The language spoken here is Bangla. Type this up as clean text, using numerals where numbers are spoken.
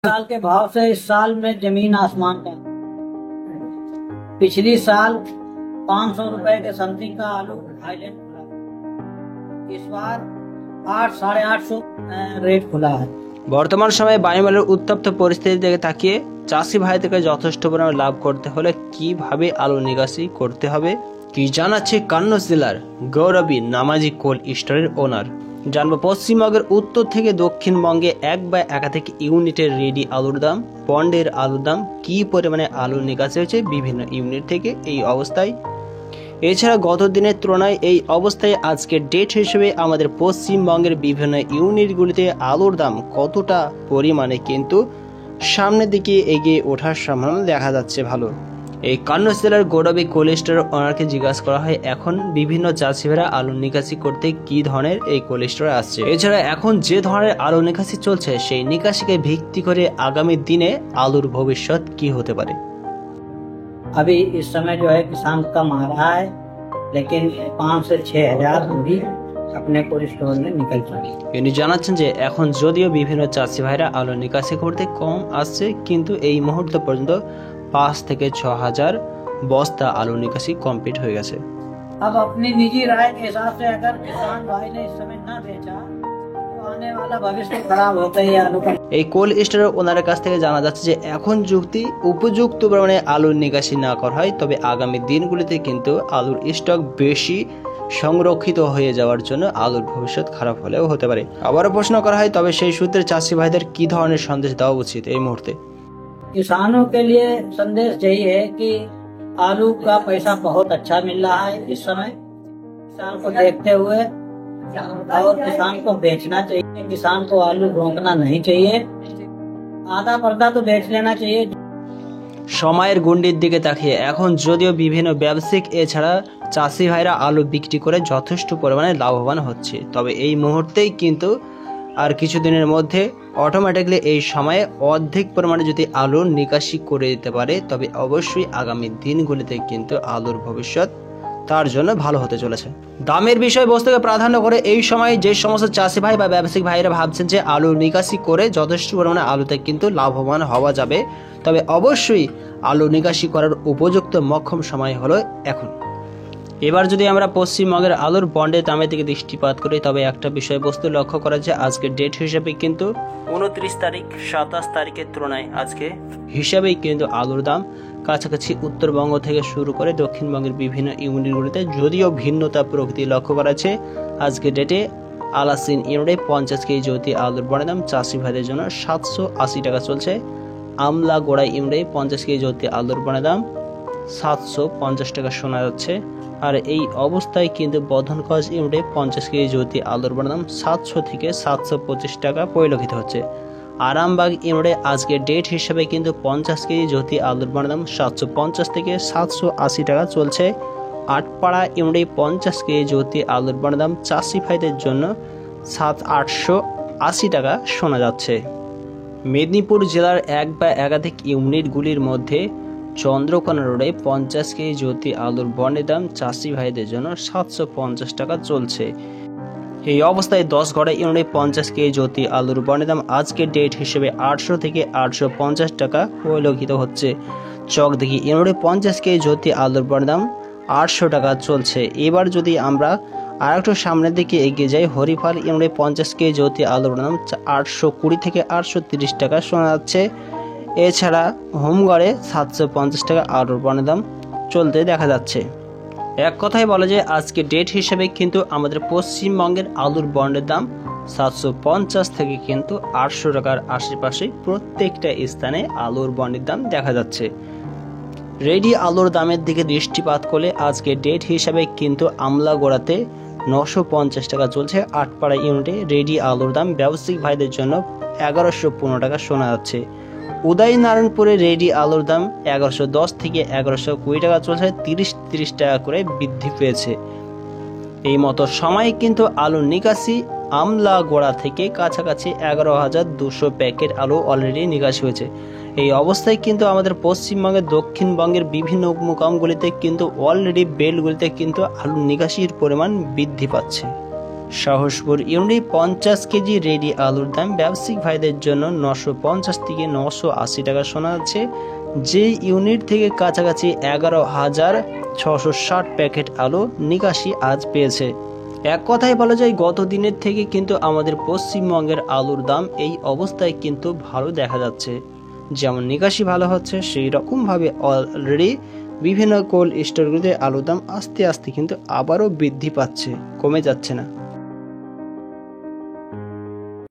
साल के भाव से इस साल में जमीन आसमान का। पिछली साल 500 रुपए के समथिंग का आलू थाईलैंड खुला, इस बार 800-850 रेट खुला है। বর্তমান সময়ে বায়ুমণ্ডলের উত্তপ্ত পরিস্থিতি দিকে তাকিয়ে চাষি ভাইদেরকে যথেষ্ট পরিমাণে লাভ করতে হলে কিভাবে আলু নিকাশি করতে হবে কি জানাচ্ছে কান্নজ জেলার গৌরবী নামাজি কোল্ড স্টোরের ওনার। জানবো পশ্চিমবঙ্গের উত্তর থেকে দক্ষিণবঙ্গে এক বা একাধিক ইউনিটের রেডি আলুর দাম, পন্ডের আলুর দাম, কি পরিমাণে আলু নিকাশি হয়েছে বিভিন্ন ইউনিট থেকে এই অবস্থায়। এছাড়া গত দিনের তুলনায় এই অবস্থায় আজকের ডেট হিসেবে আমাদের পশ্চিমবঙ্গের বিভিন্ন ইউনিটগুলিতে আলুর দাম কতটা পরিমাণে কিন্তু সামনের দিকে এগিয়ে ওঠার সম্ভাবনা দেখা যাচ্ছে ভালো। এই কান্নজ জেলার গৌরবী কোল্ড স্টোরের ওনারকে জিজ্ঞাসা করা হয় এখন বিভিন্ন চাষিরা আলু নিকাশি করতে কি ধরনের এই কোল্ড স্টোরে আসছে। এছাড়া এখন যে ধরনের আলু নিকাশি চলছে সেই নিকাশিকে ভিত্তি করে আগামী দিনে আলুর ভবিষ্যৎ কি হতে পারে। अभी इस समय जो है किसान कम आ रहा है, लेकिन 5 से 6 हजार भी अपने कोल्ड स्टोर में निकल जाएगी। ইনি জানাচ্ছেন যে এখন যদিও বিভিন্ন চাষি ভাইরা আলু নিকাশি করতে কম আসছে, কিন্তু এই মুহূর্ত পর্যন্ত 5 থেকে 6 হাজার বস্তা আলু নিকাশি কমপ্লিট হয়ে গেছে। अब अपनी निजी राय के हिसाब से अगर किसान भाई ने इस समय न बेचा तो आने वाला भविष्य खराब होता ही आलू का। এই কোল্ড স্টোরের ওনারের কাছ থেকে জানা যাচ্ছে যে এখন উপযুক্ত পরিমাণে আলুর নিকাশি না করা হয় তবে আগামী দিনগুলিতে কিন্তু আলুর স্টক বেশি সংরক্ষিত হয়ে যাওয়ার জন্য আলুর ভবিষ্যৎ খারাপ হলেও হতে পারে। আবারও প্রশ্ন করা হয় তবে সেই সূত্রে চাষি ভাইদের কি ধরনের সন্দেশ দেওয়া উচিত এই মুহূর্তে। किसानों के लिए संदेश यही है कि आलू का पैसा बहुत अच्छा मिल रहा है इस समय, किसान को देखते हुए और किसान को बेचना चाहिए। किसान को आलू रोकना नहीं चाहिए, आधा पर्दा तो बेच लेना चाहिए। সময়ের গণ্ডির দিকে তাকিয়ে এখন যদিও বিভিন্ন ব্যবসায়িক এছাড়া চাষি ভাইরা আলু বিক্রি করে যথেষ্ট পরিমাণে লাভবান হচ্ছে, তবে এই মুহূর্তেই কিন্তু আর কিছুদিনের মধ্যে অটোমেটিকলি এই সময়ে অর্ধেক পরিমাণে যদি আলুর নিকাশি করে দিতে পারে তবে অবশ্যই আগামী দিনগুলিতে কিন্তু আলুর ভবিষ্যৎ তার জন্য ভালো হতে চলেছে। দামের বিষয়বস্তুকে প্রাধান্য করে এই সময় যে সমস্ত চাষি ভাই বা ব্যবসায়িক ভাইরা ভাবছেন যে আলু নিকাশি করে যথেষ্ট পরিমাণে আলুতে কিন্তু লাভবান হওয়া যাবে, তবে অবশ্যই আলু নিকাশি করার উপযুক্ত মক্ষম সময় হলো এখন। এবার যদি আমরা পশ্চিমবঙ্গের আলুর বন্ডের দামের দিকে দৃষ্টিপাত করি তবে একটা বিষয়বস্তু লক্ষ্য করা যায় আজকের ডেট হিসেবে কিন্তু 29 তারিখ 27 তারিখের তুলনায় আজকে হিসাবেই কিন্তু আলুর দাম কাছাকাছি উত্তরবঙ্গ থেকে শুরু করে দক্ষিণবঙ্গের বিভিন্ন ইউনিটগুলিতে যদিও ভিন্নতা প্রকৃতি লক্ষ্য করা যাচ্ছে। আজকের ডেটে আলাসিন ইউনিটে 50 কেজি জ্যোতি আলুর বন্ডের দাম চাষি ভাইদের জন্য 780 টাকা চলছে। আমলা গোড়া ইউনিটে 50 কেজি জ্যোতি আলুর বন্ডের দাম 750 টাকা শোনা যাচ্ছে। আর এই অবস্থায় কিন্তু বর্ধনগঞ্জ ইউনিটে 50 কেজি জ্যোতি আলুর বন্ডের দাম 700 থেকে 725 টাকা পরিলক্ষিত হচ্ছে। আরামবাগ ইউনিটে আজকের ডেট হিসেবে কিন্তু 50 কেজি জ্যোতি আলুর বন্ডের দাম 750 থেকে 780 টাকা চলছে। আটপাড়া ইউনিটে 50 কেজি জ্যোতি আলুর বন্ডের দাম চাষি ভাইদের জন্য 780 টাকা শোনা যাচ্ছে। মেদিনীপুর জেলার এক বা একাধিক ইউনিটগুলির মধ্যে চন্দ্রকোনা রোডে 50 কেজি জ্যোতি আলুর বন্ডের দাম চাষি ভাইদের জন্য 750 টাকা চলছে। এই অবস্থায় 10 গড়া ইউনিটে 50 কেজি জ্যোতি আলুর বন্ডের দাম আজকের ডেট হিসেবে 800 থেকে 850 টাকা পরিলক্ষিত হচ্ছে। চকদিঘি ইউনিটে 50 কেজি জ্যোতি আলুর বন্ডের দাম 800 টাকা চলছে। এবার যদি আমরা আর একটু সামনের দিকে এগিয়ে যাই হরিফাল ইউনিটে 50 কেজি জ্যোতি আলুর দাম 820 থেকে 830 টাকা শোনা যাচ্ছে। এছাড়া হোমগড়ে 750 টাকা আলুর বন্ডের দাম চলতে দেখা যাচ্ছে। এক কথায় বলা যায় আজকে ডেট হিসেবে কিন্তু আমাদের পশ্চিমবঙ্গের আলুর বন্ডের দাম 750 থেকে কিন্তু 800 টাকার আশেপাশে প্রত্যেকটা স্থানে আলুর বন্ডের দাম দেখা যাচ্ছে। রেডি আলুর দামের দিকে দৃষ্টিপাত করলে আজকে ডেট হিসাবে কিন্তু আমলাগোড়াতে 950 টাকা চলছে। আটপাড়া ইউনিটে রেডি আলুর দাম ব্যবসায়িক ভাইদের জন্য 1115 টাকা শোনা যাচ্ছে। উদয়নারায়ণপুরে রেডি আলুর দাম 1110 থেকে 1120 টাকা চলছে, 30 টাকা করে বৃদ্ধি পেয়েছে। এই মতো সময় কিন্তু আলু নিকাশি আমলাগোড়া থেকে কাছাকাছি 11,200 প্যাকেট আলু অলরেডি নিকাশি হয়েছে। এই অবস্থায় কিন্তু আমাদের পশ্চিমবঙ্গের দক্ষিণবঙ্গের বিভিন্ন মুকামগুলিতে কিন্তু অলরেডি বেলগুলিতে কিন্তু আলু নিকাশির পরিমাণ বৃদ্ধি পাচ্ছে। সাহসপুর ইউনিট 50 কেজি রেডি আলুর দাম ব্যবসায়িক ভাইদের জন্য 950 থেকে 980 টাকা শোনা যাচ্ছে। যে ইউনিট থেকে কাছাকাছি 11,660 প্যাকেট আলু নিকাশি আজ পেয়েছে। এক কথায় বলা যায় গত দিনের থেকে কিন্তু আমাদের পশ্চিমবঙ্গের আলুর দাম এই অবস্থায় কিন্তু ভালো দেখা যাচ্ছে। যেমন নিকাশি ভালো হচ্ছে, সেই রকমভাবে অলরেডি বিভিন্ন কোল্ড স্টোরগুলিতে আলুর দাম আস্তে আস্তে কিন্তু আবারও বৃদ্ধি পাচ্ছে, কমে যাচ্ছে না।